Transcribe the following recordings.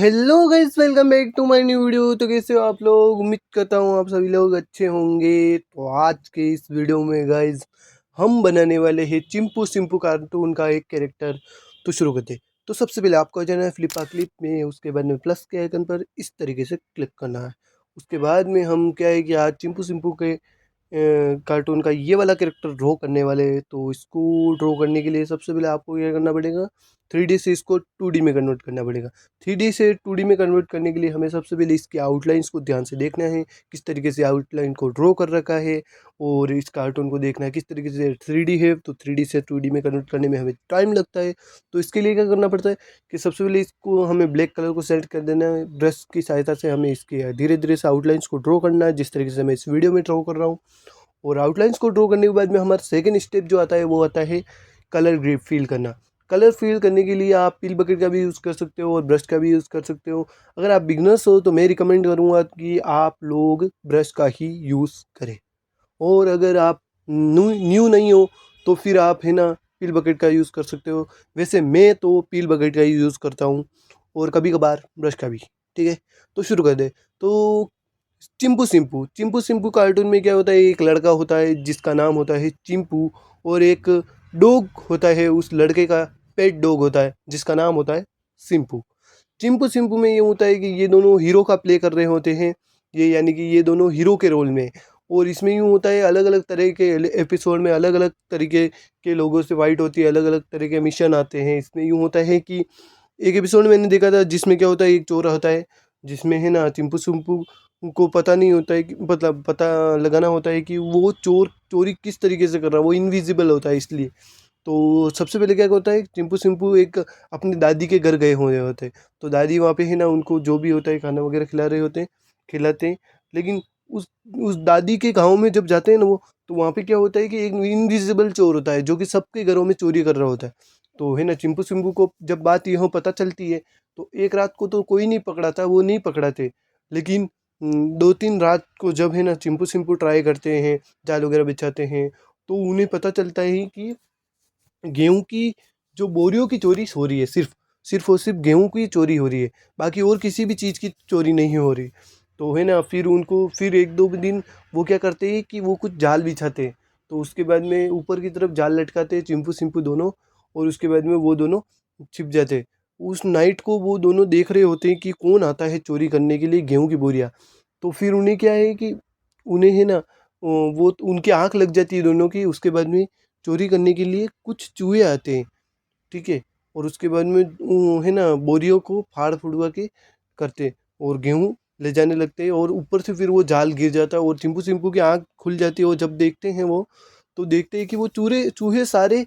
Hello guys, welcome back to my new video. तो कैसे हो आप लोग? उम्मीद करता हूँ आप सभी लोग अच्छे होंगे। तो आज के इस वीडियो में गाइस हम बनाने वाले हैं चिंपू सिंपू कार्टून का एक कैरेक्टर। तो शुरू करते हैं। तो सबसे पहले आपको जाना है फ्लिपा क्लिप में, उसके बाद में प्लस के आइकन पर इस तरीके से क्लिक करना है। उसके बाद में हम क्या है कि आज चिंपू सिंपू के कार्टून का ये वाला कैरेक्टर ड्रॉ करने वाले हैं। तो इसको ड्रॉ करने के लिए सबसे पहले आपको क्या करना पड़ेगा, 3D से इसको 2D में कन्वर्ट करना पड़ेगा। 3D से 2D में कन्वर्ट करने के लिए हमें सबसे पहले इसकी आउटलाइंस को ध्यान से देखना है, किस तरीके से आउटलाइन को ड्रॉ कर रखा है। और इस कार्टून को देखना है किस तरीके से 3D है। तो 3D से 2D में कन्वर्ट करने में हमें टाइम लगता है। तो इसके लिए क्या करना पड़ता है कि सबसे पहले इसको हमें ब्लैक कलर को सेलेक्ट कर देना है। ब्रश की सहायता से हमें इसके धीरे धीरे से आउटलाइंस को ड्रॉ करना है, जिस तरीके से मैं इस वीडियो में ड्रॉ कर रहा हूँ। और आउटलाइंस को ड्रॉ करने के बाद में हमारा सेकंड स्टेप जो आता है वो आता है कलर ग्रेड फिल करना। कलर फिल करने के लिए आप पिल बकेट का भी यूज़ कर सकते हो और ब्रश का भी यूज़ कर सकते हो। अगर आप बिगनर्स हो तो मैं रिकमेंड करूँगा कि आप लोग ब्रश का ही यूज़ करें। और अगर आप न्यू नहीं हो तो फिर आप है ना पिल बकेट का यूज़ कर सकते हो। वैसे मैं तो पिल बकेट का ही यूज़ करता हूँ और कभी कभार ब्रश का भी। ठीक है, तो शुरू कर दे। तो चिंपू सिंपू चिंपू सिंपू कार्टून में क्या होता है, एक लड़का होता है जिसका नाम होता है चिंपू, और एक डॉग होता है, उस लड़के का पेट डॉग होता है जिसका नाम होता है सिंपू। चिंपू सिंपू में ये होता है कि ये दोनों हीरो का प्ले कर रहे होते हैं, ये यानी कि ये दोनों हीरो के रोल में। और इसमें यूँ होता है अलग अलग तरह के एपिसोड में अलग अलग तरीके के लोगों से फाइट होती है, अलग अलग तरह के मिशन आते हैं। इसमें यूँ होता है कि एक एपिसोड मैंने देखा था जिसमें क्या होता है, एक चोर होता है जिसमें है ना चिंपू सिंपू को पता नहीं होता है कि मतलब पता लगाना होता है कि वो चोरी किस तरीके से कर रहा है, वो इनविजिबल होता है इसलिए। तो सबसे पहले क्या होता है, चिंपू सिंपू एक अपनी दादी के घर गए हुए होते हैं। तो दादी वहाँ पे है ना उनको जो भी होता है खाना वगैरह खिला रहे होते हैं, खिलाते हैं। लेकिन उस उस दादी के गाँव में जब जाते हैं ना वो, तो वहाँ पे क्या होता है कि एक इनविजिबल चोर होता है जो कि सबके घरों में चोरी कर रहा होता है। तो है ना चिंपू सिंपू को जब बात यह पता चलती है, तो एक रात को तो कोई नहीं पकड़ा था, वो नहीं पकड़ा थे। लेकिन 2-3 रात को जब है ना चिंपू सिंपू ट्राई करते हैं, जाल वगैरह बिछाते हैं, तो उन्हें पता चलता है कि गेहूँ की जो बोरियों की चोरी हो रही है, सिर्फ और सिर्फ गेहूँ की चोरी हो रही है, बाकी और किसी भी चीज़ की चोरी नहीं हो रही। तो है ना फिर उनको फिर 1-2 दिन वो क्या करते हैं कि वो कुछ जाल बिछाते हैं। तो उसके बाद में ऊपर की तरफ जाल लटकाते हैं चिंपू सिंपू दोनों, और उसके बाद में वो दोनों छिप जाते हैं। उस नाइट को वो दोनों देख रहे होते हैं कि कौन आता है चोरी करने के लिए गेहूँ की बोरियाँ। तो फिर उन्हें क्या है कि उन्हें है ना वो उनकी आँख लग जाती है दोनों की। उसके बाद में चोरी करने के लिए कुछ चूहे आते हैं, ठीक है? और उसके बाद में है ना बोरियों को फाड़ फुड़वा के करते हैं और गेहूँ ले जाने लगते हैं, और ऊपर से फिर वो जाल गिर जाता है और चिंपू सिंपू की आँख खुल जाती है। और जब देखते हैं वो, तो देखते हैं कि वो चूहे सारे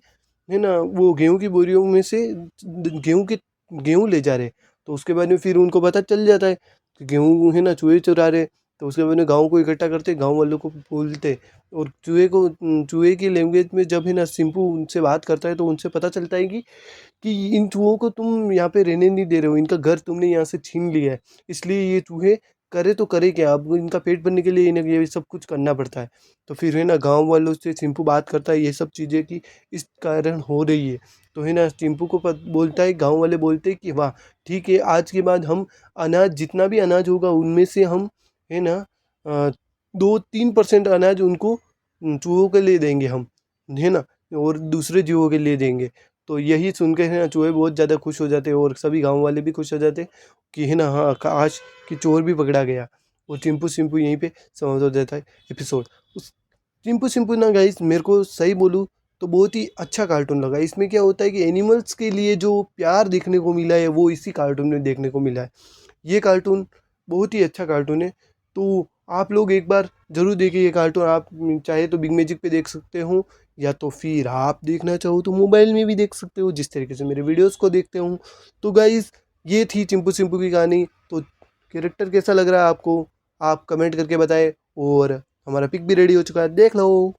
है ना वो गेहूँ की बोरियों में से गेहूँ ले जा रहे हैं। तो उसके बाद में फिर उनको पता चल जाता है कि गेहूँ है ना चूहे चुरा रहे हैं। तो उसके बाद में गाँव को इकट्ठा करते, गाँव वालों को बोलते, और चूहे की लैंग्वेज में जब है ना सिंपू उनसे बात करता है तो उनसे पता चलता है कि इन चूहों को तुम यहाँ पे रहने नहीं दे रहे हो, इनका घर तुमने यहाँ से छीन लिया है, इसलिए ये चूहे करे तो करे क्या, अब इनका पेट भरने के लिए इन्हें ये सब कुछ करना पड़ता है। तो फिर है ना गाँव वालों से चिंपू बात करता है ये सब चीज़ें कि इस कारण हो रही है। तो है ना चिंपू को बोलता है, गाँव वाले बोलते हैं कि वाह ठीक है, आज के बाद हम अनाज जितना भी अनाज होगा उनमें से हम है ना 2-3% अनाज उनको चूहों के लिए देंगे हम, है ना, और दूसरे जीवों के लिए देंगे। तो यही सुन के है ना चूहे बहुत ज़्यादा खुश हो जाते हैं और सभी गाँव वाले भी खुश हो जाते हैं कि है ना हाँ काश कि चोर भी पकड़ा गया। और चिंपू सिंपू यहीं पे समाप्त हो जाता है एपिसोड। उस चिंपू सिंपू ना गाइस मेरे को सही बोलूँ तो बहुत ही अच्छा कार्टून लगा। इसमें क्या होता है कि एनिमल्स के लिए जो प्यार देखने को मिला है वो इसी कार्टून में देखने को मिला है। ये कार्टून बहुत ही अच्छा कार्टून है। तो आप लोग एक बार ज़रूर देखिए ये कार्टून। आप चाहे तो बिग मैजिक पे देख सकते हो, या तो फिर आप देखना चाहो तो मोबाइल में भी देख सकते हो, जिस तरीके से मेरे वीडियोस को देखते हो। तो गाइज़ ये थी चिंपू सिंपू की कहानी। तो कैरेक्टर कैसा लग रहा है आपको, आप कमेंट करके बताएं। और हमारा पिक भी रेडी हो चुका है, देख लो।